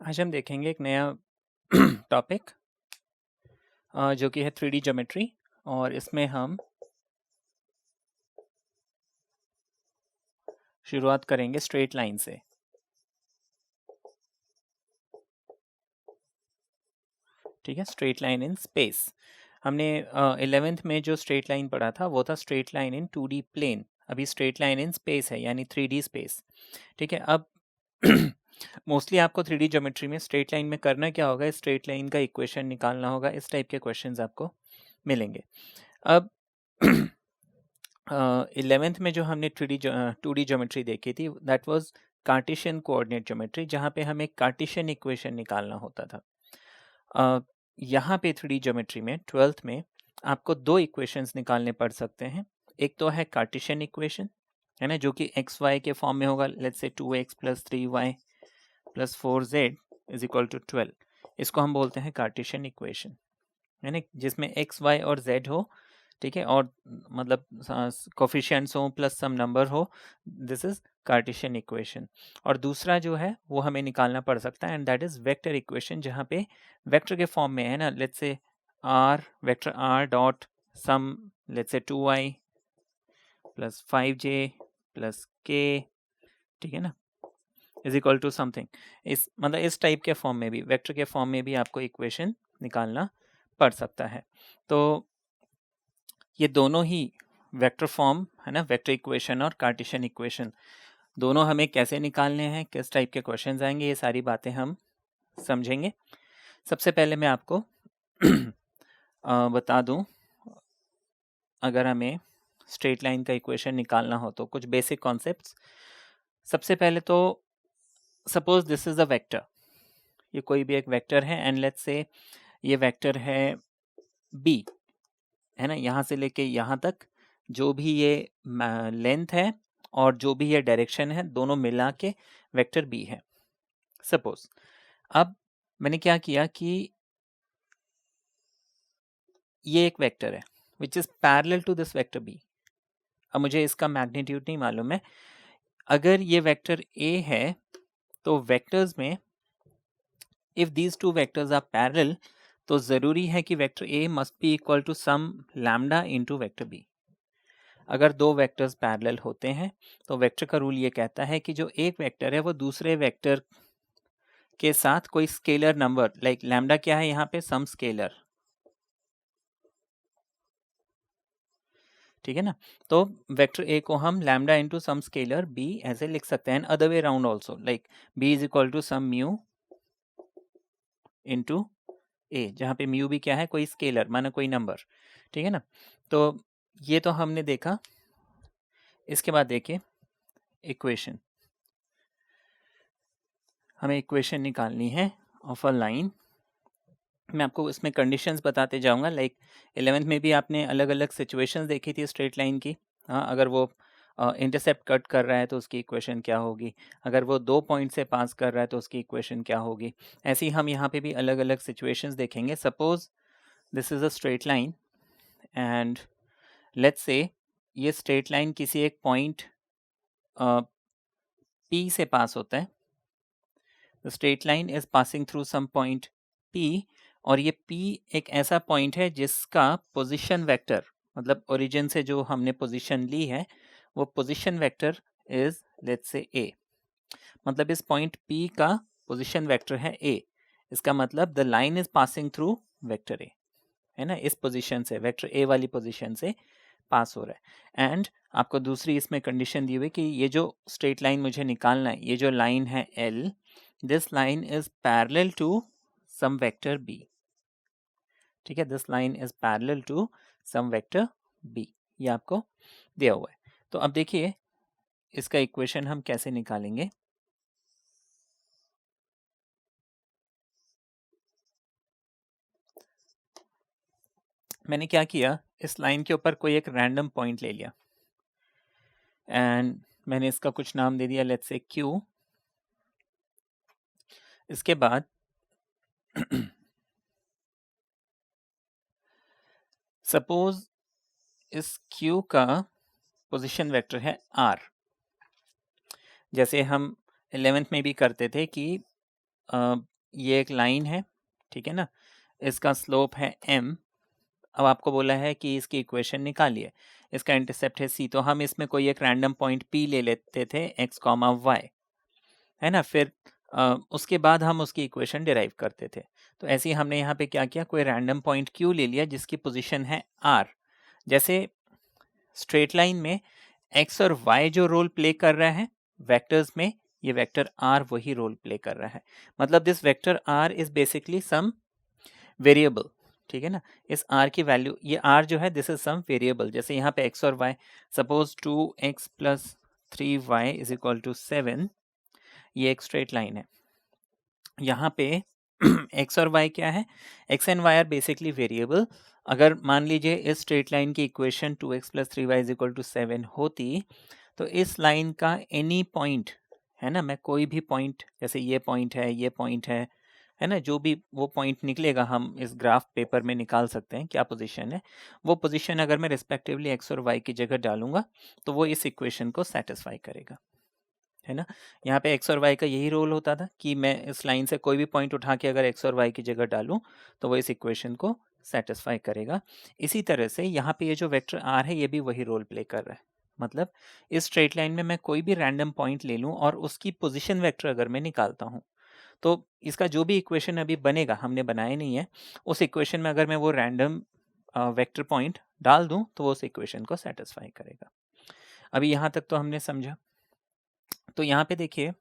आज हम देखेंगे एक नया टॉपिक जो कि है 3D ज्योमेट्री और इसमें हम शुरुआत करेंगे स्ट्रेट लाइन से। ठीक है, स्ट्रेट लाइन इन स्पेस। हमने 11th में जो स्ट्रेट लाइन पढ़ा था वो था straight line in 2D plane. अभी स्ट्रेट लाइन इन स्पेस है यानी 3D स्पेस। ठीक है, अब मोस्टली आपको 3D ज्योमेट्री में स्ट्रेट लाइन में करना क्या होगा, स्ट्रेट लाइन का इक्वेशन निकालना होगा। इस टाइप के क्वेश्चंस आपको मिलेंगे। अब 11th में जो हमने 2D ज्योमेट्री देखी थी that was Cartesian coordinate geometry, जहाँ पे हमें कार्टेशियन इक्वेशन निकालना होता था। यहाँ पे 3D ज्योमेट्री में 12th में आपको दो इक्वेशंस निकालने पड़ सकते हैं। एक तो है कार्टेशियन इक्वेशन, है ना, जो कि एक्स वाई के फॉर्म में होगा। Let's say 2x + 3y + 4z is equal to 12। इसको हम बोलते हैं कार्टेशियन इक्वेशन, है ना, जिसमें x y और z हो। ठीक है, और मतलब कोफिशिएंट्स हो प्लस सम नंबर हो। This is Cartesian equation. और दूसरा जो है वो हमें निकालना पड़ सकता है and that is vector equation, जहाँ पे वेक्टर के फॉर्म में है ना। Let's say r vector r dot some let's say 2y + 5j + k, ठीक है ना, इज इक्वल टू समथिंग। इस मतलब इस टाइप के फॉर्म में भी, वेक्टर के फॉर्म में भी आपको इक्वेशन निकालना पड़ सकता है। तो ये दोनों ही वेक्टर फॉर्म है ना, वेक्टर इक्वेशन और कार्टेशियन इक्वेशन, दोनों हमें कैसे निकालने हैं, किस टाइप के क्वेश्चंस आएंगे, ये सारी बातें हम समझेंगे। सबसे पहले मैं आपको बता दूं, अगर हमें स्ट्रेट लाइन का इक्वेशन निकालना हो तो कुछ बेसिक कॉन्सेप्ट्स। सबसे पहले तो suppose this is a vector, ये कोई भी एक वेक्टर है एंड लेट्स से ये वेक्टर है b, है ना, यहाँ से लेके यहाँ तक जो भी ये लेंथ है और जो भी ये डायरेक्शन है दोनों मिला के वेक्टर b है सपोज। अब मैंने क्या किया कि ये एक वेक्टर है which is parallel to this vector b। अब मुझे इसका मैग्नीट्यूड नहीं मालूम है। अगर ये वेक्टर a है तो वेक्टर्स में if these two vectors are parallel तो जरूरी है कि vector a must be equal to some lambda into vector b। अगर दो वेक्टर्स पैरेलल होते हैं तो वेक्टर का रूल ये कहता है कि जो एक वेक्टर है वो दूसरे वेक्टर के साथ कोई स्केलर नंबर, लाइक लैम्डा क्या है यहाँ पे, सम स्केलर, ठीक है ना। तो वेक्टर ए को हम lambda into some scalar B ऐसे लिख सकते हैं। Other way round also, like B is equal to some mu into A, जहाँ पे म्यू भी क्या है, कोई स्केलर माना कोई नंबर, ठीक है ना। तो ये तो हमने देखा। इसके बाद देखिए इक्वेशन, हमें इक्वेशन निकालनी है ऑफ अ लाइन। मैं आपको इसमें कंडीशंस बताते जाऊंगा। लाइक 11th में भी आपने अलग अलग सिचुएशंस देखी थी स्ट्रेट लाइन की। हाँ, अगर वो इंटरसेप्ट कट कर रहा है तो उसकी इक्वेशन क्या होगी, अगर वो 2 पॉइंट से पास कर रहा है तो उसकी इक्वेशन क्या होगी। ऐसे ही हम यहाँ पे भी अलग अलग सिचुएशंस देखेंगे। Suppose this is a straight line and let's say ये स्ट्रेट लाइन किसी एक पॉइंट P से पास होता है। The straight line is passing through some point P, और ये P एक ऐसा पॉइंट है जिसका पोजीशन वेक्टर, मतलब ओरिजिन से जो हमने पोजीशन ली है वो position vector is let's say A। मतलब इस पॉइंट P का पोजीशन वेक्टर है A। इसका मतलब the line is passing through vector A, है ना, इस पोजीशन से, वेक्टर A वाली पोजीशन से पास हो रहा है। एंड आपको दूसरी इसमें कंडीशन दी हुई कि ये जो स्ट्रेट लाइन मुझे निकालना है, ये जो लाइन है L, this line is parallel to some vector B। ठीक है, this line is parallel to some vector B, ये आपको दिया हुआ है। तो अब देखिए इसका इक्वेशन हम कैसे निकालेंगे। मैंने क्या किया, इस लाइन के ऊपर कोई एक रैंडम पॉइंट ले लिया एंड मैंने इसका कुछ नाम दे दिया, लेट्स से Q। इसके बाद सपोज इस Q का पोजीशन वेक्टर है R, जैसे हम 11th में भी करते थे कि ये एक लाइन है, ठीक है ना, इसका स्लोप है m। अब आपको बोला है कि इसकी इक्वेशन निकालिए, इसका इंटरसेप्ट है c, तो हम इसमें कोई एक रैंडम पॉइंट p ले लेते थे x, y, है ना, फिर उसके बाद हम उसकी इक्वेशन डिराइव करते थे। तो ऐसे ही हमने यहाँ पे क्या किया, कोई रैंडम पॉइंट q ले लिया जिसकी पोजीशन है r। जैसे स्ट्रेट लाइन में x और y जो रोल प्ले कर रहा है वेक्टर्स में, ये वेक्टर r वही रोल प्ले कर रहा है। मतलब this vector r is basically some variable, ठीक है ना। इस r की वैल्यू, ये r जो है दिस इज सम वेरिएबल। जैसे यहाँ पे x और y, suppose 2x plus 3y is equal to 7, ये एक स्ट्रेट लाइन है। यहाँ पे x और y क्या है, x and y are basically variable. अगर मान लीजिए इस स्ट्रेट लाइन की equation 2x plus 3y is equal to 7 होती, तो इस लाइन का एनी पॉइंट, है ना, मैं कोई भी पॉइंट, जैसे ये पॉइंट है, ये पॉइंट है ना, जो भी वो पॉइंट निकलेगा हम इस ग्राफ पेपर में निकाल सकते हैं क्या पोजीशन है। वो पोजीशन अगर मैं रिस्पेक्टिवली x और y की जगह डालूंगा तो वो इस इक्वेशन को सेटिस्फाई करेगा, है ना। यहाँ पे x और y का यही रोल होता था कि मैं इस लाइन से कोई भी पॉइंट उठा के अगर x और y की जगह डालूं तो वो इस इक्वेशन को सेटिस्फाई करेगा। इसी तरह से यहाँ पे ये जो वेक्टर r है ये भी वही रोल प्ले कर रहा है। मतलब इस स्ट्रेट लाइन में मैं कोई भी रैंडम पॉइंट ले लूं और उसकी पोजीशन वेक्टर अगर मैं निकालता हूं, तो इसका जो भी इक्वेशन अभी बनेगा, हमने बनाया नहीं है, उस इक्वेशन में अगर मैं वो रैंडम वेक्टर पॉइंट डाल दूं तो वो उस इक्वेशन को सेटिस्फाई करेगा। अभी यहाँ तक तो हमने समझा। तो यहाँ पे देखिए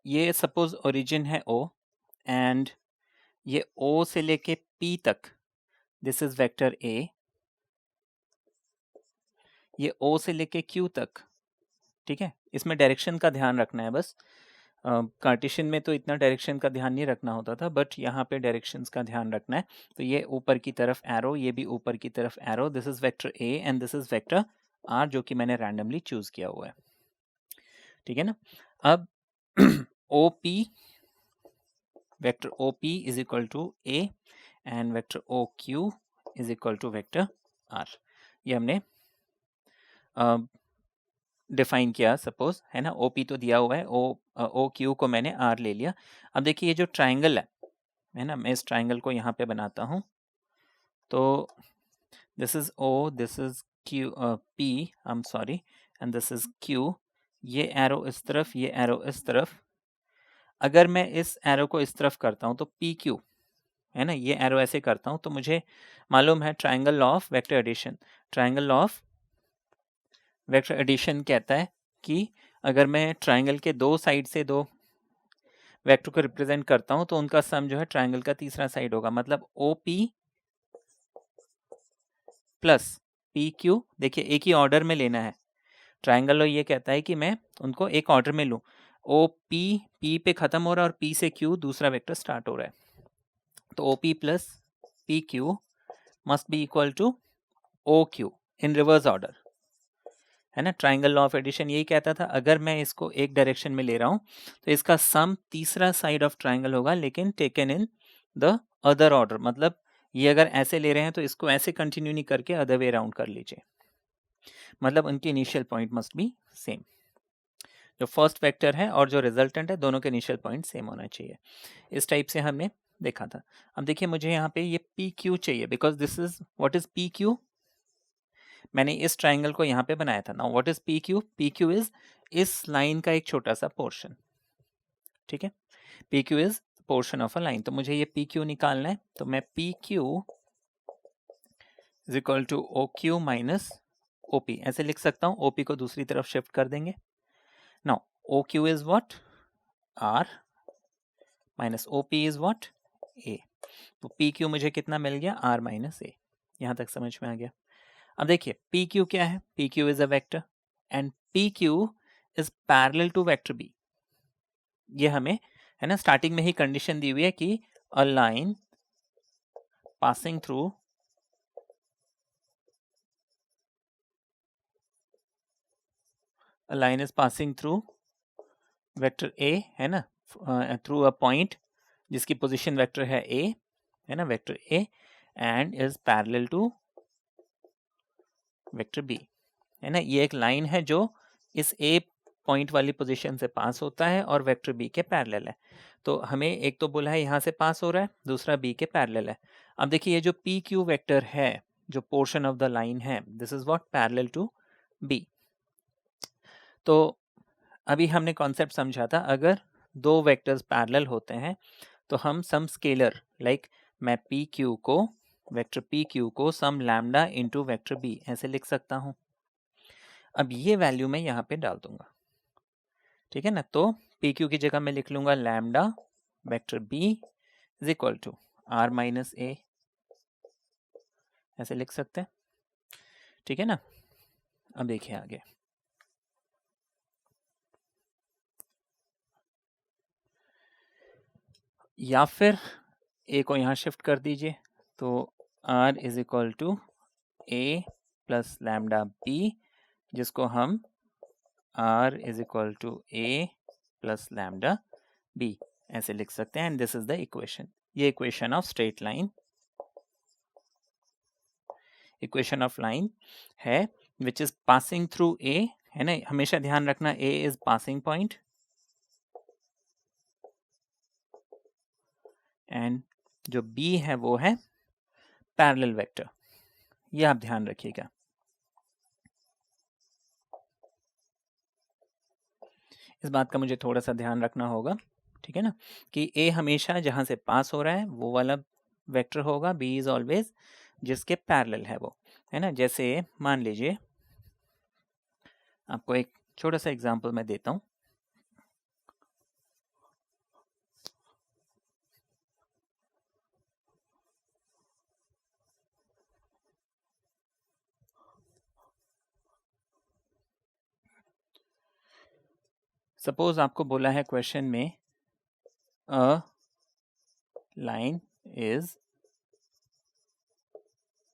ये सपोज ओरिजिन है O एंड ये O से लेके P तक दिस इज वेक्टर A, ये O से लेके Q तक, ठीक है। इसमें डायरेक्शन का ध्यान रखना है बस। कार्टेशियन में तो इतना डायरेक्शन का ध्यान नहीं रखना होता था, बट यहाँ पे डायरेक्शंस का ध्यान रखना है। तो ये ऊपर की तरफ एरो, ये भी ऊपर की तरफ arrow, this is vector A and this is vector R जो कि मैंने रैंडमली चूज किया हुआ है, ठीक है ना। अब OP, vector OP is equal to A and vector OQ is equal to vector R, ये हमने डिफाइन किया सपोज, है ना। OP तो दिया हुआ है, OQ को मैंने R ले लिया। अब देखिए ये जो ट्राइंगल है ना, मैं इस ट्राइंगल को यहाँ पे बनाता हूँ। तो this is O, this is Q, P, I am sorry, and this is Q। ये एरो इस तरफ, ये एरो इस तरफ। अगर मैं इस एरो को इस तरफ करता हूँ तो PQ, है ना, ये एरो ऐसे करता हूँ तो मुझे मालूम है triangle law of vector addition. Triangle law of vector addition कहता है कि अगर मैं ट्राइंगल के दो साइड से दो वेक्टर को रिप्रेजेंट करता हूं तो उनका सम जो है ट्राइंगल का तीसरा साइड होगा। मतलब OP प्लस PQ, देखिए एक ही ऑर्डर में लेना है। ट्राइंगल लॉ ये कहता है कि मैं उनको एक ऑर्डर में लूं। OP P पे खत्म हो रहा है और P से Q दूसरा वेक्टर स्टार्ट हो रहा है, तो OP plus PQ must be equal to OQ in reverse order, है ना। ट्राइंगल लॉ ऑफ एडिशन यही कहता था अगर मैं इसको एक डायरेक्शन में ले रहा हूं तो इसका सम तीसरा साइड ऑफ ट्राइंगल होगा, लेकिन taken in the other order. मतलब ये अगर ऐसे ले रहे हैं तो इसको ऐसे कंटिन्यू नहीं करके अदर वे राउंड कर लीजिए। मतलब उनकी initial point must be same, जो फर्स्ट वेक्टर है और जो रिजल्टेंट है दोनों के इनिशियल पॉइंट सेम होना चाहिए। इस टाइप से हमने देखा था। अब देखिए मुझे यहाँ पे ये PQ चाहिए, because this is what is PQ, मैंने इस ट्राइंगल को यहाँ पे बनाया था। Now what is PQ, PQ is इस लाइन का एक छोटा सा पोर्शन, ठीक है। PQ is portion of a line, तो मुझे ये PQ निकालना है। तो मैं PQ is equal to OQ minus OP ऐसे लिख सकता हूँ। OP को दूसरी तरफ शिफ्ट कर देंगे। Now OQ is what, R minus OP is what, A। तो PQ मुझे कितना मिल गया, R माइनस A। यहाँ तक समझ में आ गया। अब देखिए PQ क्या है, PQ is a vector and PQ is parallel to vector B। ये हमें, है ना, स्टार्टिंग में ही कंडीशन दी हुई है कि a line passing through is passing through vector A, है ना, थ्रू अ पॉइंट जिसकी पोजीशन वेक्टर है A, है ना, vector A, and is parallel to vector B। है ना, ये एक लाइन है जो इस ए पॉइंट वाली पोजीशन से पास होता है और वेक्टर बी के पैरेलल है। तो हमें एक तो बोला है यहाँ से पास हो रहा है, दूसरा बी के पैरेलल है। अब देखिए ये जो पी क्यू वेक्टर है, जो पोर्शन ऑफ द लाइन है, this is what parallel to B. तो अभी हमने कॉन्सेप्ट समझा था, अगर दो वेक्टर्स पैरेलल होते हैं तो हम सम स्केलर लाइक मैं पी क्यू को, वेक्टर पी क्यू को सम लैम्डा इंटू वेक्टर बी ऐसे लिख सकता हूँ। अब ये वैल्यू मैं यहाँ पे डाल दूंगा, ठीक है ना। तो पी क्यू की जगह मैं लिख लूंगा lambda vector B is equal to R minus A, ऐसे लिख सकते हैं, ठीक है ना। अब देखिए आगे, या फिर ए को यहाँ शिफ्ट कर दीजिए, तो R is equal to A plus lambda B, जिसको हम R is equal to A plus lambda B ऐसे लिख सकते हैं। And this is the equation, ये equation of straight line, equation of line है which is passing through A, है ना। हमेशा ध्यान रखना A is passing point and जो बी है वो है पैरेलल वेक्टर, ये आप ध्यान रखिएगा। इस बात का मुझे थोड़ा सा ध्यान रखना होगा, ठीक है ना, कि ए हमेशा जहां से पास हो रहा है वो वाला वेक्टर होगा, बी इज ऑलवेज जिसके पैरेलल है वो, है ना। जैसे मान लीजिए, आपको एक छोटा सा एग्जांपल मैं देता हूं। सपोज आपको बोला है क्वेश्चन में, a line is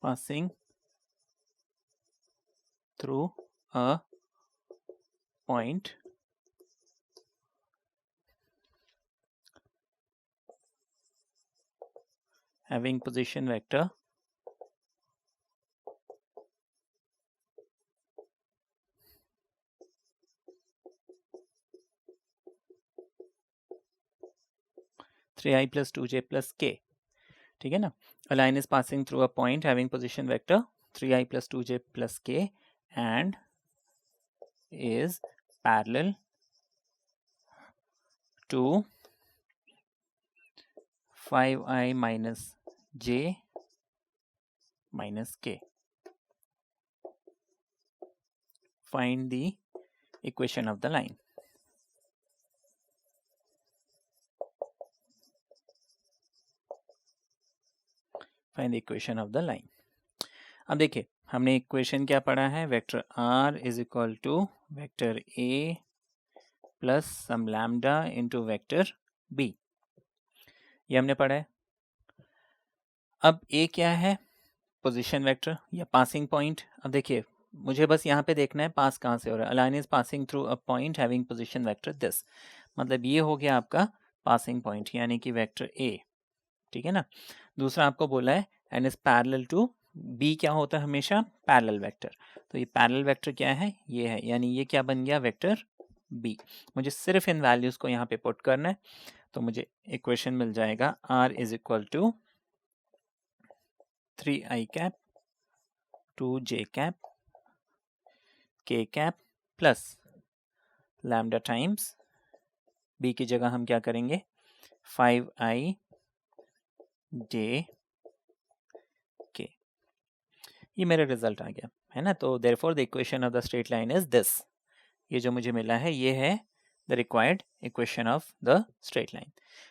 passing through a point having position vector three I plus two J plus के, ठीक है ना। A line is passing through a point having position vector 3i plus 2j plus k and is parallel to 5i minus j minus k. Find the equation of the line. Find the equation of the line. अब देखिए हमने equation क्या पढ़ा है, vector r is equal to vector a plus some lambda into vector b, ये हमने पढ़ा है। अब a क्या है, पोजीशन वेक्टर या पासिंग पॉइंट। अब देखिए मुझे बस यहाँ पे देखना है पास कहाँ से हो रहा है। Line is passing through a point having position vector this, मतलब ये हो गया आपका पासिंग पॉइंट यानी कि वेक्टर a, ठीक है ना। दूसरा आपको बोला है and is parallel to b, क्या होता है हमेशा पैरेलल वेक्टर, तो ये पैरेलल वेक्टर क्या है, ये है, यानी ये क्या बन गया वेक्टर b। मुझे सिर्फ इन वैल्यूज को यहाँ पे पुट करना है, तो मुझे इक्वेशन मिल जाएगा r is equal to 3i cap 2j cap k cap plus lambda times b की जगह हम क्या करेंगे 5i j k, ये मेरा रिजल्ट आ गया, है ना। तो therefore the equation of the straight line is this, ये जो मुझे मिला है ये है the required equation of the straight line,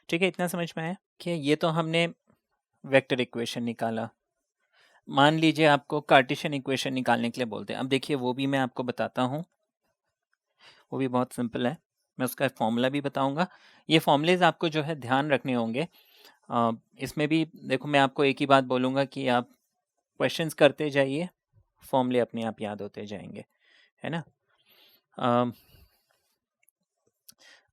ठीक है। इतना समझ में आया कि ये तो हमने वेक्टर इक्वेशन निकाला। मान लीजिए आपको कार्टेशियन इक्वेशन निकालने के लिए बोलते हैं। अब देखिए वो भी मैं आपको बताता हूँ, वो भी बहुत सिंपल है, मैं उसका फॉर्मूला भी बताऊंगा। ये फॉर्मूलेज आपको जो है ध्यान रखने होंगे। इसमें भी देखो मैं आपको एक ही बात बोलूँगा कि आप क्वेश्चंस करते जाइए, फॉर्मूले अपने आप याद होते जाएंगे, है ना।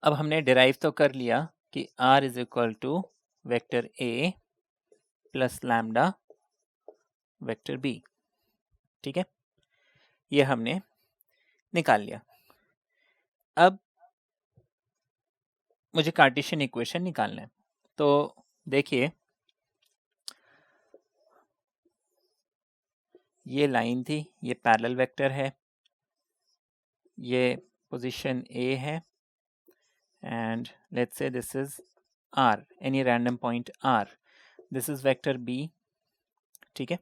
अब हमने डिराइव तो कर लिया कि r is equal to vector a plus lambda vector b, ठीक है, ये हमने निकाल लिया। अब मुझे कार्टेशियन इक्वेशन निकालना है। तो देखिए ये लाइन थी, ये पैरेलल वेक्टर है, ये पोजीशन A है, and let's say this is R, any random point R, this is vector B, ठीक है।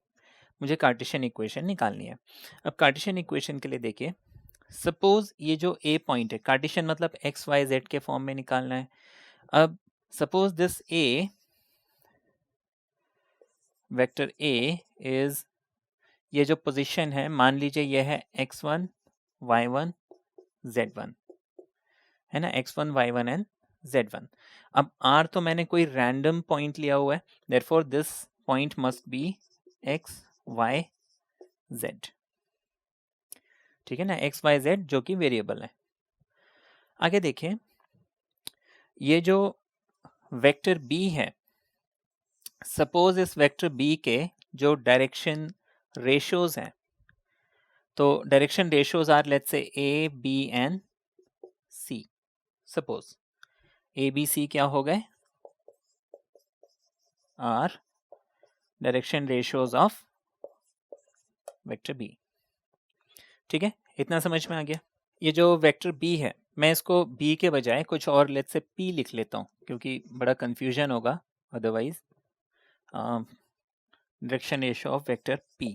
मुझे कार्टेशियन इक्वेशन निकालनी है। अब कार्टेशियन इक्वेशन के लिए देखिए, सपोज ये जो A पॉइंट है, कार्टेशियन मतलब एक्स वाई जेड के फॉर्म में निकालना है। अब suppose this A, vector A is, ये जो पोजीशन है मान लीजिए ये है x1 y1 z1, है ना, x1 y1 एंड z1। अब R तो मैंने कोई रैंडम पॉइंट लिया हुआ है, therefore this point must be x y z, ठीक है ना, x y z जो कि वेरिएबल है। आगे देखिए, ये जो वेक्टर B है, सपोज इस वेक्टर B के जो डायरेक्शन रेशियोज हैं, तो direction ratios are let's say A, B and C। Suppose A, B, C क्या हो गए, are direction ratios of vector B, ठीक है, इतना समझ में आ गया। ये जो वेक्टर B है, मैं इसको B के बजाय कुछ और लेट्स से P लिख लेता हूँ, क्योंकि बड़ा कंफ्यूजन होगा otherwise. Direction ratio of vector P,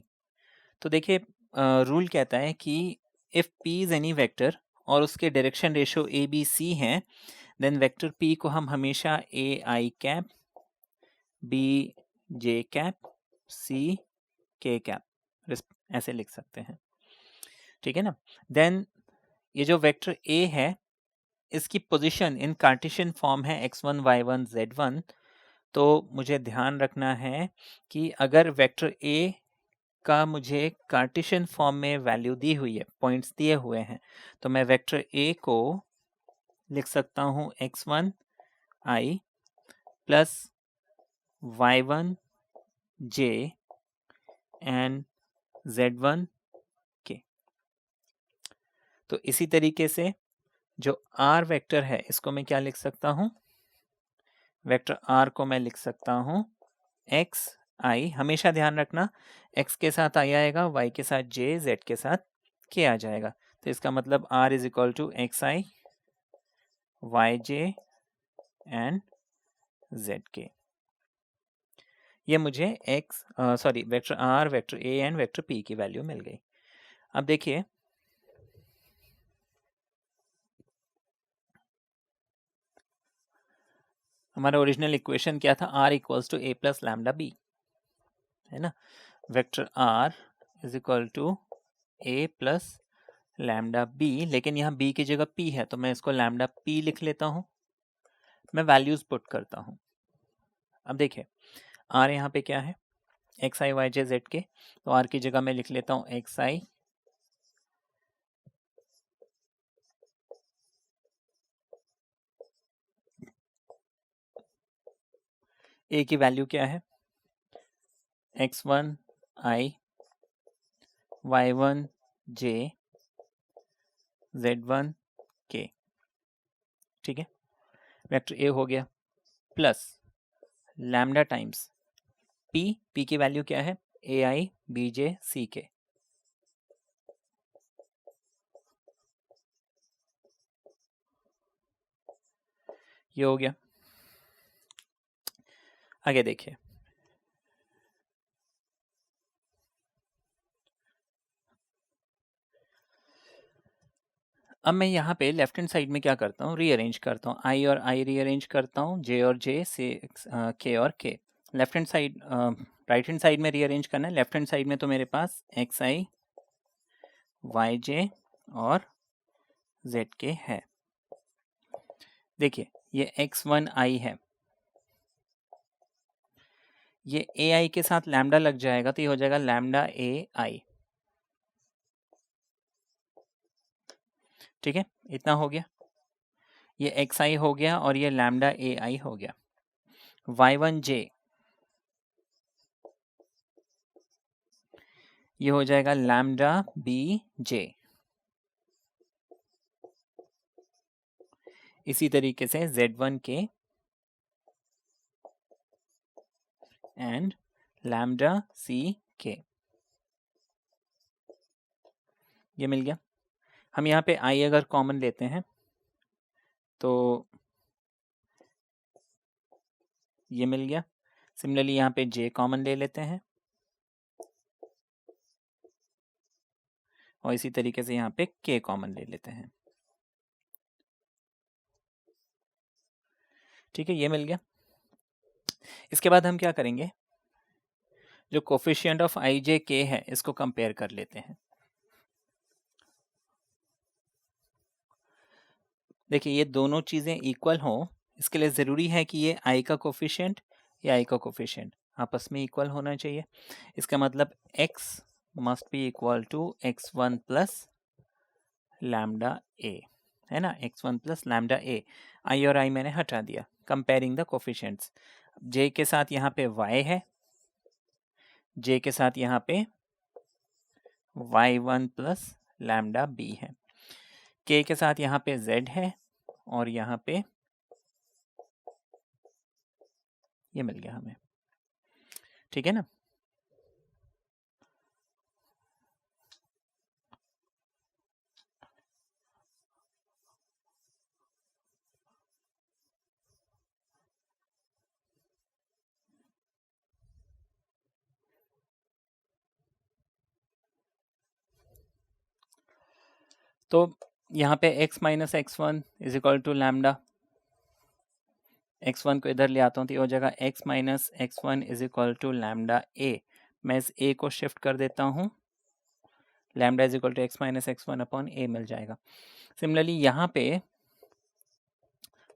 तो देखिए रूल कहता है कि if P is any vector और उसके direction ratio A, B, C हैं, देन वेक्टर P को हम हमेशा A I cap, B J cap, C K cap ऐसे लिख सकते हैं, ठीक है ना। देन ये जो वेक्टर A है, इसकी पोजीशन इन कार्टेशियन फॉर्म है x1 y1 z1, तो मुझे ध्यान रखना है कि अगर वेक्टर A का मुझे कार्टेशियन फॉर्म में वैल्यू दी हुई है, पॉइंट्स दिए हुए हैं, तो मैं वेक्टर A को लिख सकता हूँ x1 i plus y1 j and z1 k। तो इसी तरीके से जो r वेक्टर है, इसको मैं क्या लिख सकता हूँ, वेक्टर r को मैं लिख सकता हूँ x i, हमेशा ध्यान रखना x के साथ i आएगा, y के साथ j, z के साथ k आ जाएगा। तो इसका मतलब r is equal to x i y j and z के। ये मुझे vector r, vector a and vector p की वैल्यू मिल गई। अब देखिए हमारा ओरिजिनल इक्वेशन क्या था, r equals to a plus lambda b, है ना। Vector r is equal to a plus lambda b, लेकिन यहाँ b की जगह p है, तो मैं इसको लैम्डा p लिख लेता हूँ। मैं वैल्यूज पुट करता हूँ। अब देखिए r यहाँ पे क्या है, x i y J Z के, तो r की जगह मैं लिख लेता हूँ एक्स आई a की वैल्यू क्या है, x1 i y1 j z1 k, ठीक है। वेक्टर a हो गया प्लस लैम्डा टाइम्स p की वैल्यू क्या है, ए आई बी जे सी के, ये हो गया। आगे देखिए, अब मैं यहाँ पे लेफ्ट हैंड साइड में क्या करता हूँ, रीअरेंज करता हूँ, आई और आई रीअरेंज करता हूँ, जे और जे से के और के। Left hand side right hand side में रीअरेंज करना है। लेफ्ट हैंड साइड में तो मेरे पास एक्स आई वाई जे और जेड के है। देखिए ये x1 i है, ये ए आई के साथ लैम्डा लग जाएगा, तो ये हो जाएगा लैम्डा ए आई, ठीक है, इतना हो गया। ये एक्स आई हो गया और ये लैम्डा ए आई हो गया। y1 j, ये हो जाएगा लैम्डा बी जे, इसी तरीके से Z1k एंड लैम्डा CK, ये मिल गया। हम यहाँ पे I अगर कॉमन लेते हैं तो ये मिल गया। सिमिलरली यहाँ पे J कॉमन ले लेते हैं और इसी तरीके से यहाँ पे K कॉमन ले लेते हैं। ठीक है, ये मिल गया। इसके बाद हम क्या करेंगे, जो कोफिशिएंट ऑफ IJK है इसको कंपेयर कर लेते हैं। देखिए, ये दोनों चीज़ें इक्वल हों, इसके लिए ज़रूरी है कि ये I का कोफिशिएंट या I का कोफिशिएंट आपस में इक्वल होना चाहिए। इसका मतलब x must be equal to x1 plus lambda a, है ना, x1 plus lambda a। I और I मैंने हटा दिया, कंपेयरिंग द कोफिशिएंट्स। J के साथ यहाँ पे y है, J के साथ यहाँ पे y1 प्लस लैम्डा b है, K के साथ यहाँ पे z है और यहाँ पे ये मिल गया हमें। ठीक है ना। तो यहाँ पे x minus x1 is equal to lambda, x1 को इधर ले आता हूँ तो ये हो जाएगा x minus x1 is equal to lambda a। मैं इस a को शिफ्ट कर देता हूँ, lambda is equal to x minus x1 upon a मिल जाएगा। सिमिलरली यहाँ पे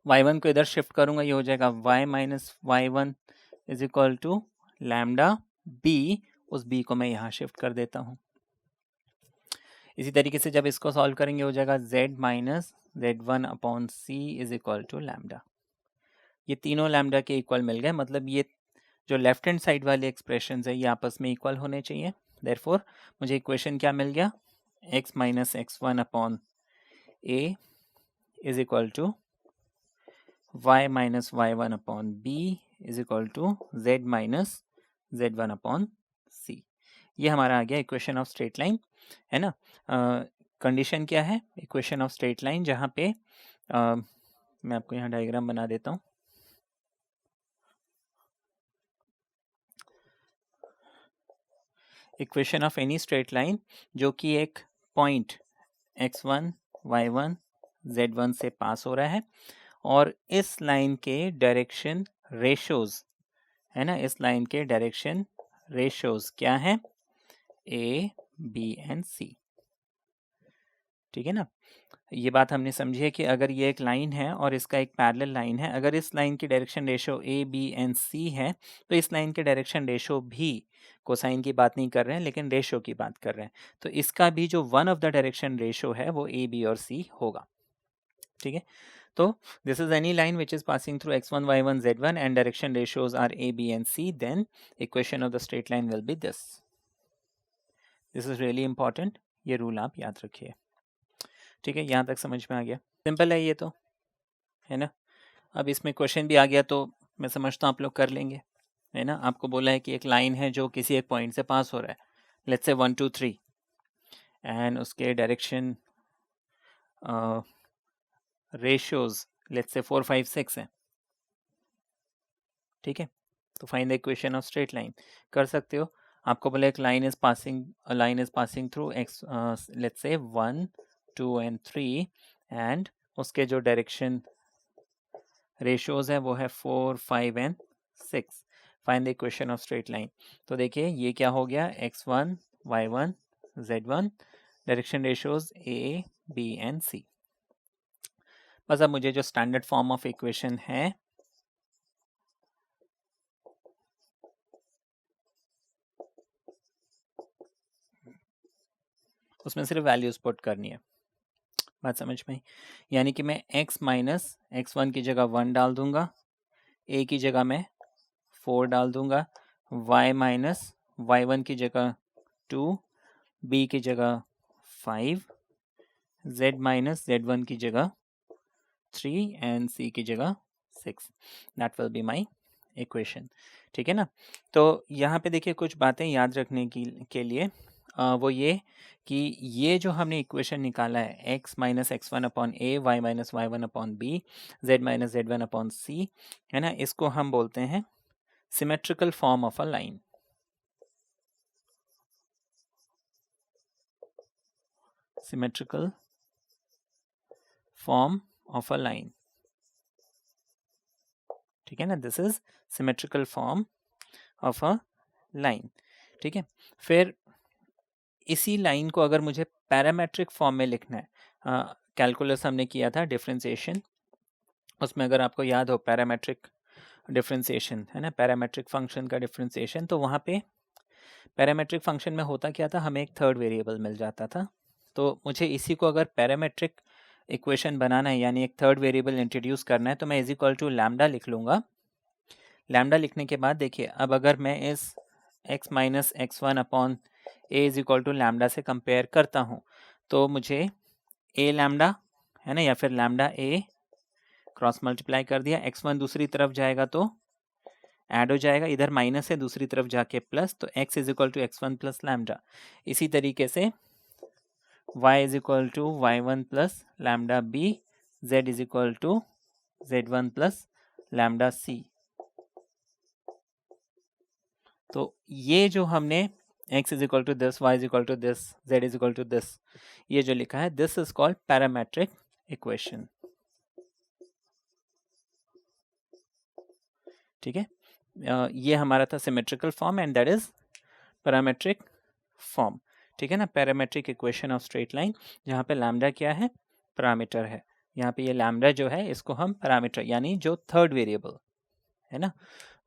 y1 को इधर शिफ्ट करूँगा, ये हो जाएगा y minus y1 is equal to lambda b, उस b को मैं यहाँ शिफ्ट कर देता हूँ। इसी तरीके से जब इसको सॉल्व करेंगे हो जाएगा z minus z1 upon c is equal to lambda. ये तीनों लैम्डा के इक्वल मिल गए, मतलब ये जो लेफ्ट हैंड साइड वाले एक्सप्रेशन है ये आपस में इक्वल होने चाहिए। देयरफॉर मुझे इक्वेशन क्या मिल गया, x minus x1 upon a is equal to y minus y1 upon b is equal to z minus z1 upon c। ये हमारा आ गया इक्वेशन ऑफ स्ट्रेट लाइन, है ना। कंडीशन क्या है, इक्वेशन ऑफ स्ट्रेट लाइन, जहाँ पे मैं आपको यहाँ डायग्राम बना देता हूँ। Equation of any straight line जो कि एक पॉइंट x1 y1 z1 से पास हो रहा है और इस लाइन के डायरेक्शन रेशोज, है ना, इस लाइन के डायरेक्शन रेशोज क्या है, a b एंड c। ठीक है ना। ये बात हमने समझी है कि अगर ये एक लाइन है और इसका एक पैरेलल लाइन है, अगर इस लाइन की direction ratio A B and C है तो इस लाइन के डायरेक्शन रेशो भी, कोसाइन की बात नहीं कर रहे हैं लेकिन रेशो की बात कर रहे हैं, तो इसका भी जो one of the direction ratio है वो ए बी और सी होगा। ठीक है, तो this is any line which is passing through x1 y1 z1 and direction ratios are a b and c, then equation of the straight line will be this. This is really important, ये rule आप याद रखिए। ठीक है, यहाँ तक समझ में आ गया, सिंपल है ये तो, है ना। अब इसमें क्वेश्चन भी आ गया तो मैं समझता हूँ आप लोग कर लेंगे, है ना। आपको बोला है कि एक लाइन है जो किसी एक पॉइंट से पास हो रहा है, लेट्स से 1 2 3, एंड उसके डायरेक्शन रेशियोज लेट्स से 4 5 6 है। ठीक है, तो find the equation of straight line कर सकते हो। आपको बोला एक line is passing through x, let's say 1 2 and 3 and उसके जो डायरेक्शन रेशियोज है वो है 4 5 and 6। Find the equation of straight line. तो देखिए ये क्या हो गया, x1 y1 z1, direction ratios a b and c। बस अब मुझे जो स्टैंडर्ड फॉर्म ऑफ इक्वेशन है उसमें सिर्फ वैल्यूज पुट करनी है, बात समझ में। यानी कि मैं x माइनस x1 की जगह 1 डाल दूंगा, a की जगह मैं 4 डाल दूंगा, y माइनस y1 की जगह 2, b की जगह 5, z माइनस z1 की जगह 3 एंड c की जगह 6, that will be my equation. ठीक है ना। तो यहाँ पे देखिए कुछ बातें याद रखने के लिए वो ये कि ये जो हमने इक्वेशन निकाला है x minus x one upon A, y minus y one upon B, z minus z one upon C, है ना, इसको हम बोलते हैं symmetrical form of a line. Symmetrical form of a line, ठीक है ना, this is symmetrical form of a line. ठीक है, फिर इसी लाइन को अगर मुझे पैरामेट्रिक फॉर्म में लिखना है, कैलकुलस हमने किया था डिफरेंशिएशन, उसमें अगर आपको याद हो पैरामेट्रिक डिफरेंशिएशन, है ना, पैरामेट्रिक फंक्शन का डिफरेंशिएशन, तो वहाँ पे पैरामेट्रिक फंक्शन में होता क्या था, हमें एक थर्ड वेरिएबल मिल जाता था। तो मुझे इसी को अगर पैरामेट्रिक इक्वेशन बनाना है, यानी एक थर्ड वेरिएबल इंट्रोड्यूस करना है, तो मैं इज इक्वल टू लैम्डा लिख लूँगा। लैम्डा लिखने के बाद देखिए, अब अगर मैं इस x minus x one upon a is equal to lambda से कंपेयर करता हूँ, तो मुझे ए लैम्डा, है ना, या फिर लैम्डा ए क्रॉस मल्टीप्लाई कर दिया, x1 दूसरी तरफ जाएगा तो ऐड हो जाएगा, इधर माइनस है दूसरी तरफ जाके प्लस, तो x is equal to x one plus lambda. इसी तरीके से y is equal to y one plus lambda B, z is equal to z one plus lambda C. तो ये जो हमने x is equal to this, y is equal to this, z is equal to this, ये जो लिखा है, this is called parametric equation. ठीक है, ये हमारा था symmetrical form and that is parametric form. ठीक है ना, parametric equation of straight line, जहाँ पे लैम्डा क्या है, पैरामीटर है। यहाँ पे ये लैम्डा जो है इसको हम पैरामीटर, यानी जो थर्ड वेरिएबल है ना,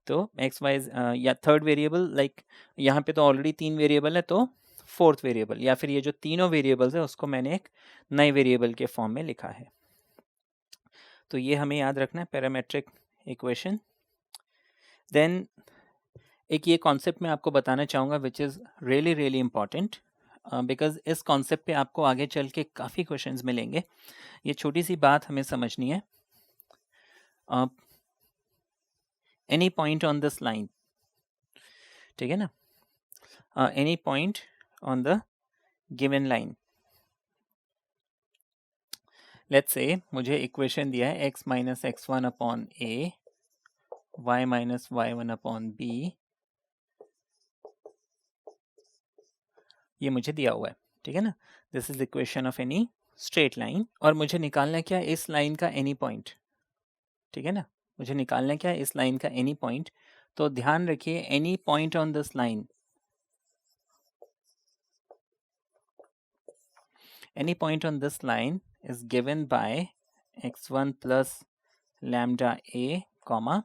तो एक्स वाइज या थर्ड वेरिएबल, लाइक यहाँ पे तो ऑलरेडी 3 वेरिएबल है, तो फोर्थ वेरिएबल, या फिर ये जो तीनों वेरिएबल्स है उसको मैंने एक नए वेरिएबल के फॉर्म में लिखा है। तो ये हमें याद रखना है, पैरामेट्रिक इक्वेशन। देन एक ये कॉन्सेप्ट मैं आपको बताना चाहूँगा which is really really important, because इस कॉन्सेप्ट पे आपको आगे चल के काफ़ी क्वेश्चंस मिलेंगे। ये छोटी सी बात हमें समझनी है। Any point on this line, ठीक है ना, any point on the given line, let's say मुझे इक्वेशन दिया है x minus x one upon A, y minus y one upon B, ये मुझे दिया हुआ है। ठीक है ना, this is equation of any straight line, और मुझे निकालना क्या है, इस लाइन का एनी पॉइंट। ठीक है ना, मुझे निकालना क्या है, इस लाइन का एनी पॉइंट। तो ध्यान रखिए, any point on this line, any point on this line is given by x1 plus lambda A comma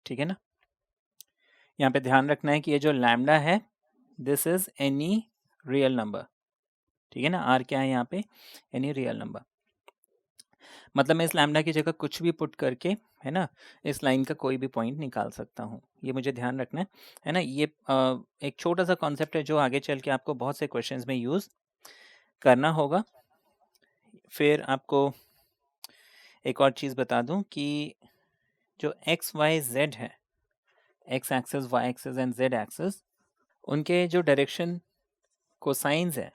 ठीक है ना, यहाँ पे ध्यान रखना है कि ये जो लैम्डा है, this is any real number. ठीक है ना, आर क्या है यहाँ पे, एनी रियल नंबर। मतलब मैं इस लैम्डा की जगह कुछ भी पुट करके, है ना, इस लाइन का कोई भी पॉइंट निकाल सकता हूँ, ये मुझे ध्यान रखना है ना। ये एक छोटा सा कॉन्सेप्ट है जो आगे चल के आपको बहुत से क्वेश्चंस में यूज़ करना होगा। फिर आपको एक और चीज़ बता दूं कि जो एक्स वाई जेड है, x axes, y axes and z axes, उनके जो डायरेक्शन कोसाइंस है,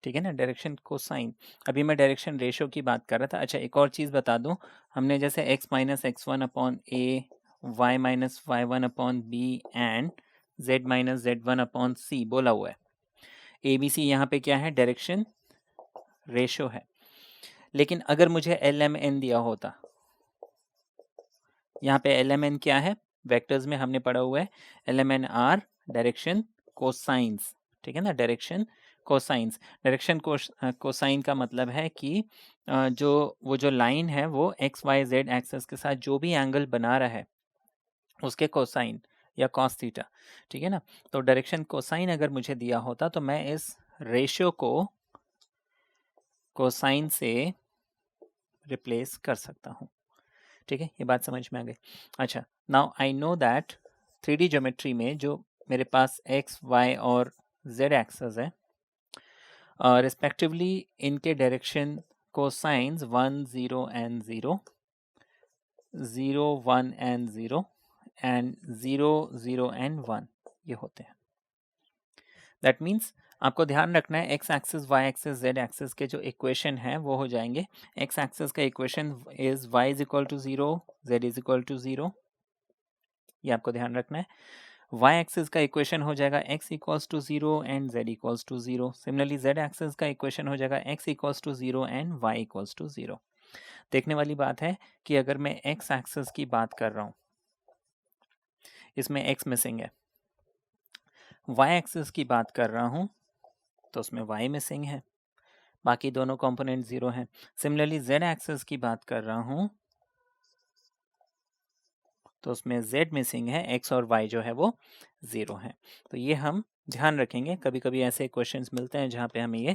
ठीक है ना, डायरेक्शन कोसाइन। अभी मैं डायरेक्शन रेशियो की बात कर रहा था। अच्छा, एक और चीज़ बता दूं, हमने जैसे x minus x one upon A, y minus y one upon B and z minus z one upon C बोला हुआ है। ए बी सी यहाँ पे क्या है, डायरेक्शन रेशियो है। लेकिन अगर मुझे एल एम एन दिया होता, यहाँ पे एल एम एन क्या है, वेक्टर्स में हमने पढ़ा हुआ है, l m n are direction cosines. ठीक है ना, डायरेक्शन कोसाइंस। डायरेक्शन कोसाइन का मतलब है कि वो जो लाइन है वो एक्स वाई जेड एक्सेस के साथ जो भी एंगल बना रहा है उसके कोसाइन या कॉस थीटा। ठीक है ना, तो डायरेक्शन कोसाइन अगर मुझे दिया होता तो मैं इस रेशियो को कोसाइन से रिप्लेस कर सकता हूँ। ठीक है, ये बात समझ में आ गई। अच्छा, now I know that 3D geometry में जो मेरे पास x, y और z एक्सेस है, रिस्पेक्टिवली इनके डायरेक्शन को science 1, 0 and 0, 0, 1 and 0 and 0, 0 and 1 ये होते हैं। दैट मीन्स आपको ध्यान रखना है x axis, y axis, z axis के जो इक्वेशन है वो हो जाएंगे। x एक्सिस का equation is y is equal to 0, z is equal to 0, ये आपको ध्यान रखना है। y एक्सिस का इक्वेशन हो जाएगा x equals to 0 and z equals to 0। Similarly z axis का इक्वेशन हो जाएगा x equals to 0 and y equals to 0। देखने वाली बात है कि अगर मैं x एक्सिस की बात कर रहा हूँ, इसमें x मिसिंग है, y एक्सिस की बात कर रहा हूँ तो उसमें y मिसिंग है, बाकी दोनों कंपोनेंट 0 हैं। सिमिलरली z एक्सिस की बात कर रहा हूँ तो उसमें z मिसिंग है, x और y जो है वो 0 है। तो ये हम ध्यान रखेंगे, कभी कभी ऐसे क्वेश्चंस मिलते हैं जहाँ पे हमें ये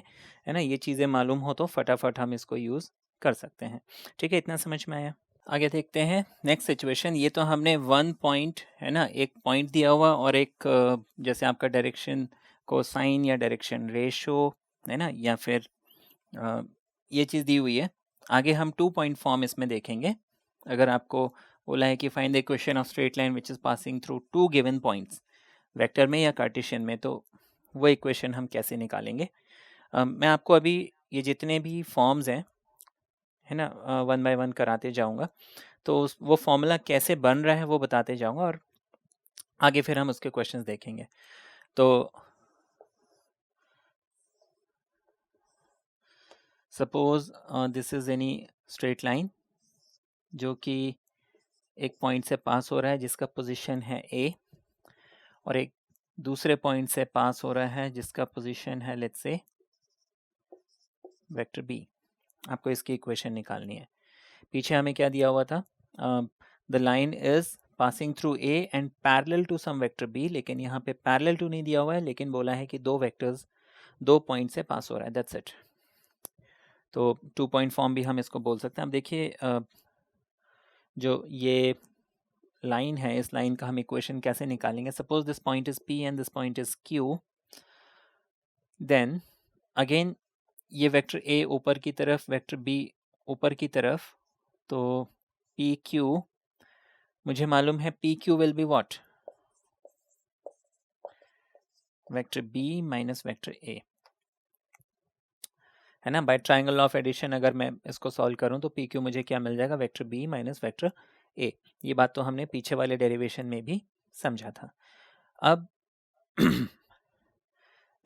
है ना, ये चीज़ें मालूम हो तो फटाफट हम इसको यूज़ कर सकते हैं। ठीक है, इतना समझ में आया। आगे देखते हैं नेक्स्ट सिचुएशन। ये तो हमने 1 पॉइंट है ना, एक पॉइंट दिया हुआ और एक जैसे आपका डायरेक्शन कोसाइन या डायरेक्शन रेशो है ना, या फिर ये चीज़ दी हुई है। आगे हम 2 पॉइंट फॉर्म इसमें देखेंगे। अगर आपको बोला है कि find the equation of straight line which is passing through 2 given points, vector में या कार्टेशियन में, तो वो इक्वेशन हम कैसे निकालेंगे। मैं आपको अभी ये जितने भी फॉर्म्स हैं है ना, 1 बाय 1 कराते जाऊंगा, तो वो फॉर्मूला कैसे बन रहा है वो बताते जाऊंगा और आगे फिर हम उसके क्वेश्चंस देखेंगे। तो suppose this is any straight line जो कि एक पॉइंट से पास हो रहा है जिसका पोजीशन है A, और एक दूसरे पॉइंट से पास हो रहा है जिसका पोजीशन है लेट्स से वेक्टर B। आपको इसकी इक्वेशन निकालनी है। पीछे हमें क्या दिया हुआ था, the line is passing through A and parallel to some vector B, लेकिन यहाँ पे पैरेलल टू नहीं दिया हुआ है, लेकिन बोला है कि दो वेक्टर्स दो पॉइंट से पास हो रहा है, दैट्स इट। तो 2 पॉइंट फॉर्म भी हम इसको बोल सकते हैं। अब देखिए जो ये लाइन है, इस लाइन का हम इक्वेशन कैसे निकालेंगे। Suppose this point is P and this point is Q, then again ये वेक्टर A ऊपर की तरफ, वेक्टर B ऊपर की तरफ, तो PQ मुझे मालूम है PQ will be what, vector B minus vector A, है ना। बाय ट्राइंगल ऑफ एडिशन अगर मैं इसको सॉल्व करूं तो PQ मुझे क्या मिल जाएगा, vector B minus vector A। ये बात तो हमने पीछे वाले डेरिवेशन में भी समझा था। अब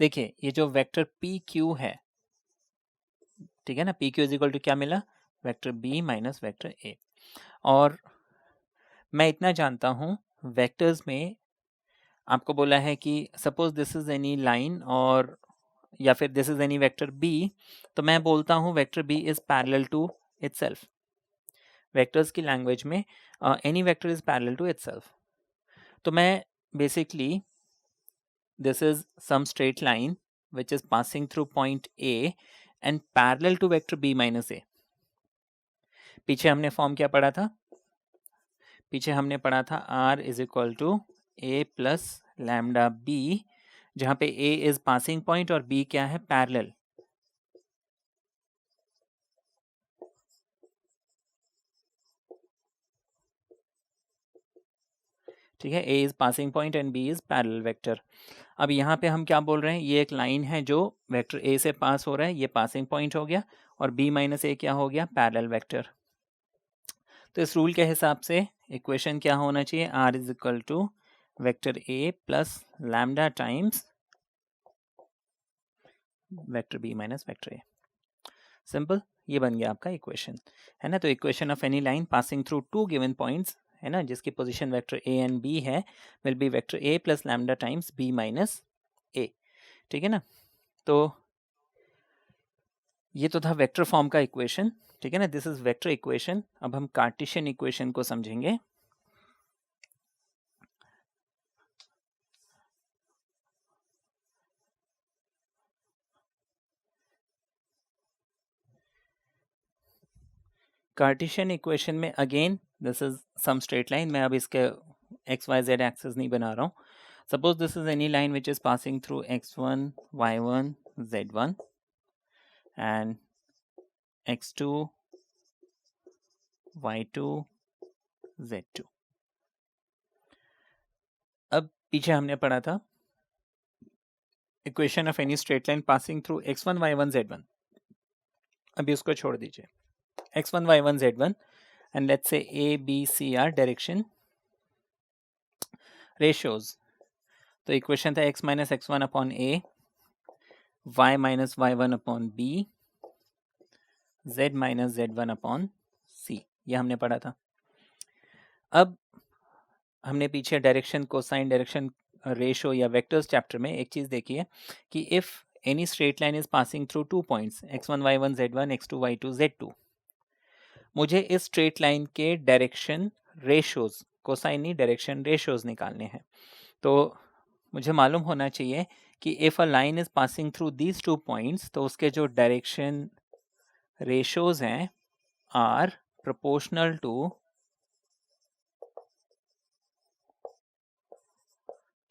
देखिए ये जो वेक्टर PQ है, ठीक है ना, PQ इज इक्वल टू क्या मिला, vector B minus vector A। और मैं इतना जानता हूं वेक्टर्स में, आपको बोला है कि suppose this is any line और या फिर this is any vector B, तो मैं बोलता हूं vector B is parallel to itself. Vectors की लैंग्वेज में any vector is parallel to itself. तो मैं basically this is some straight line which is passing through point A and parallel to vector B minus A। पीछे हमने form क्या पढ़ा था, पीछे हमने पढ़ा था R is equal to A plus lambda B, जहां पे A इज पासिंग पॉइंट और B क्या है, पैरेलल। ठीक है, A is passing point and B is parallel vector. अब यहाँ पे हम क्या बोल रहे हैं, ये एक लाइन है जो वेक्टर A से पास हो रहा है, ये पासिंग पॉइंट हो गया, और B माइनस A क्या हो गया, पैरेलल वेक्टर। तो इस रूल के हिसाब से इक्वेशन क्या होना चाहिए, R is equal to vector A plus lambda times vector B minus vector A। Simple, ये बन गया आपका इक्वेशन, है ना। तो equation of any line passing through 2 given points, है ना, जिसकी position vector A and B है, will be vector A plus lambda times B minus A। ठीक है ना। तो ये तो था वेक्टर फॉर्म का इक्वेशन, ठीक है ना, दिस इज वेक्टर इक्वेशन। अब हम कार्टेशियन इक्वेशन को समझेंगे। कार्टेशियन इक्वेशन में again this is some straight line, मैं अब इसके एक्स वाई जेड एक्सिस नहीं बना रहा हूँ. Suppose this is any line which is passing through x1 y1 z1 and x2 y2 z2. अब पीछे हमने पढ़ा था equation of any straight line passing through x1 y1 z1. अभी उसको छोड़ दीजिए. x1 y1 z1 and let's say a b c are direction ratios. तो इक्वेशन था x minus x1 upon a, y minus y1 upon b, z minus z1 upon c. ये हमने पढ़ा था. अब हमने पीछे डायरेक्शन कोसाइन डायरेक्शन रेशो या वेक्टर्स चैप्टर में एक चीज देखी है कि if any straight line is passing through 2 points x1 y1 z1 x2 y2 z2, मुझे इस स्ट्रेट लाइन के डायरेक्शन रेशोज, कोसाइन नहीं डायरेक्शन रेशोज निकालने हैं. तो मुझे मालूम होना चाहिए कि if a line is passing through these 2 points तो उसके जो डायरेक्शन रेशोज हैं आर प्रोपोर्शनल टू,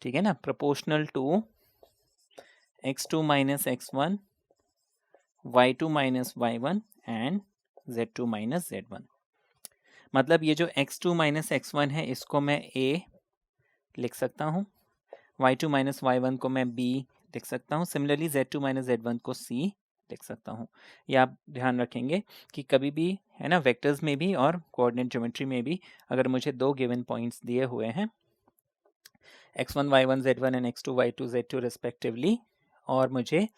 ठीक है ना, proportional to x2 minus x1, y2 minus y1 and z2 minus z1. मतलब ये जो x2 माइनस x1 है इसको मैं a लिख सकता हूँ, y2 माइनस y1 को मैं b लिख सकता हूँ, सिमिलरली z2 माइनस z1 को c लिख सकता हूँ. ये आप ध्यान रखेंगे कि कभी भी है ना वेक्टर्स में भी और कोऑर्डिनेट ज्योमेट्री में भी अगर मुझे दो गिवन पॉइंट्स दिए हुए हैं x1 y1 z1 and x2 y2 z2 respectively, और मुझे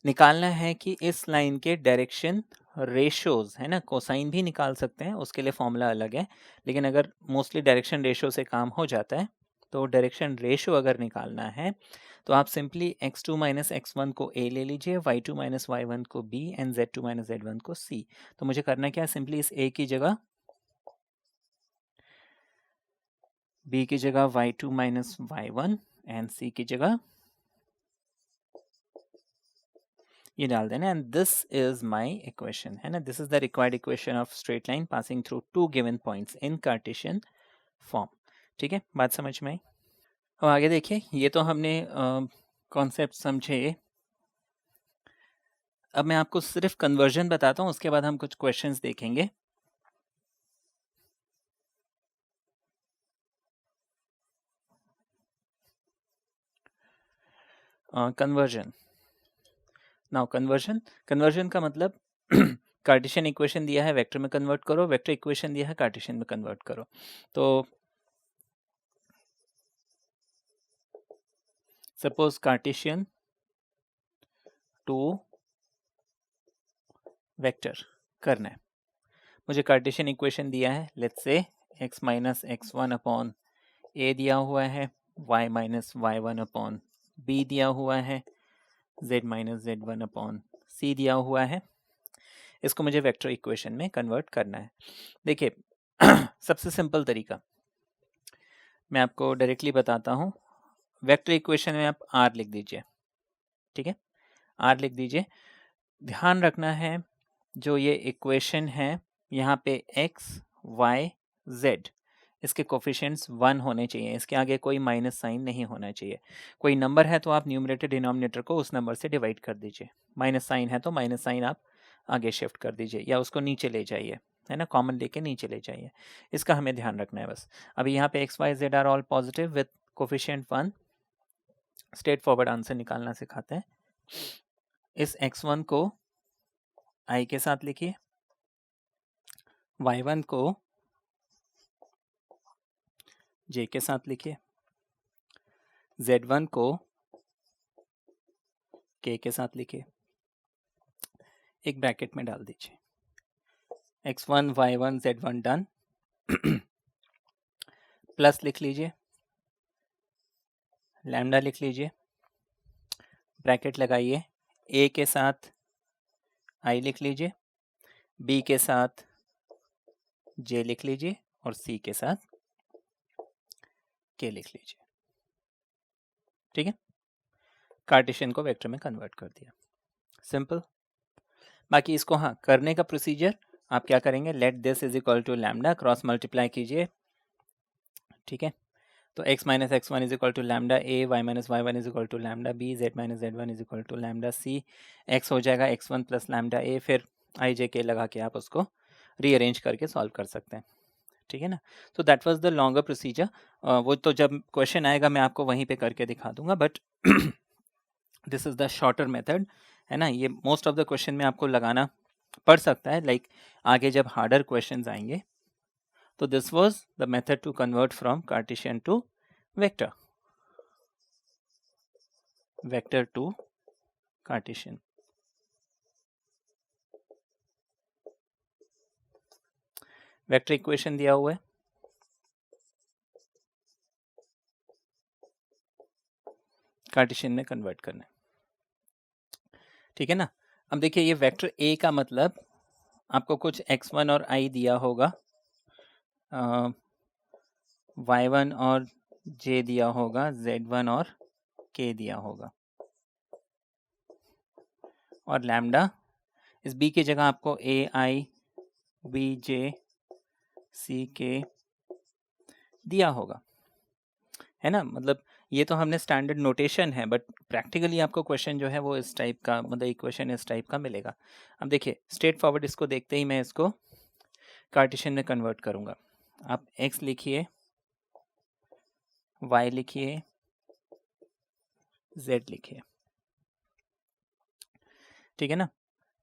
निकालना है कि इस लाइन के डायरेक्शन रेशोज, है ना, कोसाइन भी निकाल सकते हैं, उसके लिए फॉर्मूला अलग है, लेकिन अगर मोस्टली डायरेक्शन रेशो से काम हो जाता है तो डायरेक्शन रेशो अगर निकालना है तो आप सिंपली x2 माइनस x1 को a ले लीजिए, y2 माइनस y1 को b and z2 minus z1 को c. तो मुझे करना क्या है, सिंपली इस a की जगह b की जगह y2 minus y1 and c की जगह ये डाल देना, and this is my equation, है ना, this is the required equation of straight line passing through 2 given points in Cartesian form. ठीक है, बात समझ में आई. अब आगे देखिए, ये तो हमने कॉन्सेप्ट समझे. अब मैं आपको सिर्फ कन्वर्जन बताता हूँ, उसके बाद हम कुछ क्वेश्चंस देखेंगे. कन्वर्जन. नाउ कन्वर्जन का मतलब कार्टेशियन इक्वेशन दिया है वेक्टर में कन्वर्ट करो, वेक्टर इक्वेशन दिया है कार्टेशियन में कन्वर्ट करो. तो सपोज कार्टेशियन टू वेक्टर करना है, मुझे कार्टेशियन इक्वेशन दिया है, let's say x minus x1 upon a दिया हुआ है, y minus y1 upon b दिया हुआ है, z minus z1 upon c दिया हुआ है. इसको मुझे वेक्टर इक्वेशन में कन्वर्ट करना है. देखिए सबसे सिंपल तरीका मैं आपको डायरेक्टली बताता हूँ. वेक्टर इक्वेशन में आप r लिख दीजिए, ठीक है, r लिख दीजिए. ध्यान रखना है जो ये इक्वेशन है यहाँ पे x y z इसके कोफिशिएंट्स 1 होने चाहिए, इसके आगे कोई माइनस साइन नहीं होना चाहिए. कोई नंबर है तो आप न्यूमरेटर डिनोमिनेटर को उस नंबर से डिवाइड कर दीजिए, माइनस साइन है तो माइनस साइन आप आगे शिफ्ट कर दीजिए या उसको नीचे ले जाइए, है ना, कॉमन लेके नीचे ले जाइए. इसका हमें ध्यान रखना है बस. अभी यहाँ पे x y z are all positive with coefficient 1. Straightforward answer निकालना सिखाते हैं. इस x1 को i के साथ लिखिए, y1 को j के साथ लिखिए, z1 को k के साथ लिखिए, एक ब्रैकेट में डाल दीजिए. x1 y1 z1 done. Plus लिख लीजिए, लैम्डा लिख लीजिए, ब्रैकेट लगाइए, a के साथ i लिख लीजिए, b के साथ j लिख लीजिए और c के साथ k लिख लीजिए. ठीक है, कार्टेशियन को वेक्टर में कन्वर्ट कर दिया, सिंपल. बाकी इसको हाँ करने का प्रोसीजर आप क्या करेंगे, let this is equal to lambda, cross multiply कीजिए, ठीक है। तो x minus x one is equal to lambda a, y minus y one is equal to lambda b, z minus z one is equal to lambda c, x हो जाएगा x one plus lambda a, फिर i जे के लगा के आप उसको rearrange करके solve कर सकते हैं, ठीक है ना। तो that was the longer procedure. वो तो जब क्वेश्चन आएगा मैं आपको वहीं पे करके दिखा दूंगा, but this is the shorter method, है ना। ये मोस्ट ऑफ द क्वेश्चन में आपको लगाना पड़ सकता है, लाइक आगे जब हार्डर क्वेश्चंस आएंगे। तो this was the method to convert from cartesian to vector, vector to cartesian. Vector equation दिया हुआ है, कार्टेशियन में कन्वर्ट करना है, ठीक है ना। अब देखिए ये वेक्टर ए का मतलब आपको कुछ x1 और i दिया होगा, y1 और j दिया होगा, z1 और k दिया होगा, और लैम्डा इस b की जगह आपको a i b j c k दिया होगा, है ना। मतलब ये तो हमने स्टैंडर्ड नोटेशन है, बट प्रैक्टिकली आपको क्वेश्चन जो है वो इस टाइप का, मतलब इक्वेशन इस टाइप का मिलेगा। अब देखिए स्ट्रेट फॉरवर्ड इसको देखते ही मैं इसको कार्टेशियन में कन्वर्ट करूंगा। आप x लिखिए, y लिखिए, z लिखिए, ठीक है ना।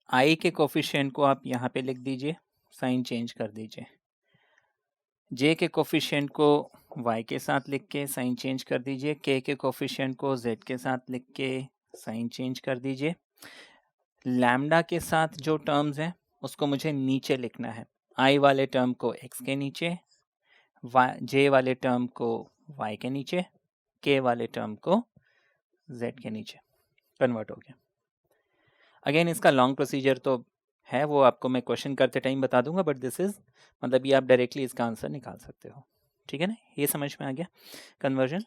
i के कोफिशिएंट को आप यहाँ पे लिख दीजिए, साइन चेंज कर दीजिए। j के कोफिशिएंट को y के साथ लिख के साइन चेंज कर दीजिए। k के कोफिशिएंट को z के साथ लिख के साइन चेंज कर दीजिए। लैम्डा के साथ जो टर्म्स हैं उसको मुझे नीचे लिखना है, i वाले टर्म को x के नीचे, j वाले टर्म को y के नीचे, k वाले टर्म को z के नीचे। कन्वर्ट हो गया। अगेन इसका लॉन्ग प्रोसीजर तो है, वो आपको मैं क्वेश्चन करते टाइम बता दूंगा, बट दिस इज मतलब ये आप डायरेक्टली इसका आंसर निकाल सकते हो, ठीक है ना। ये समझ में आ गया कन्वर्जन।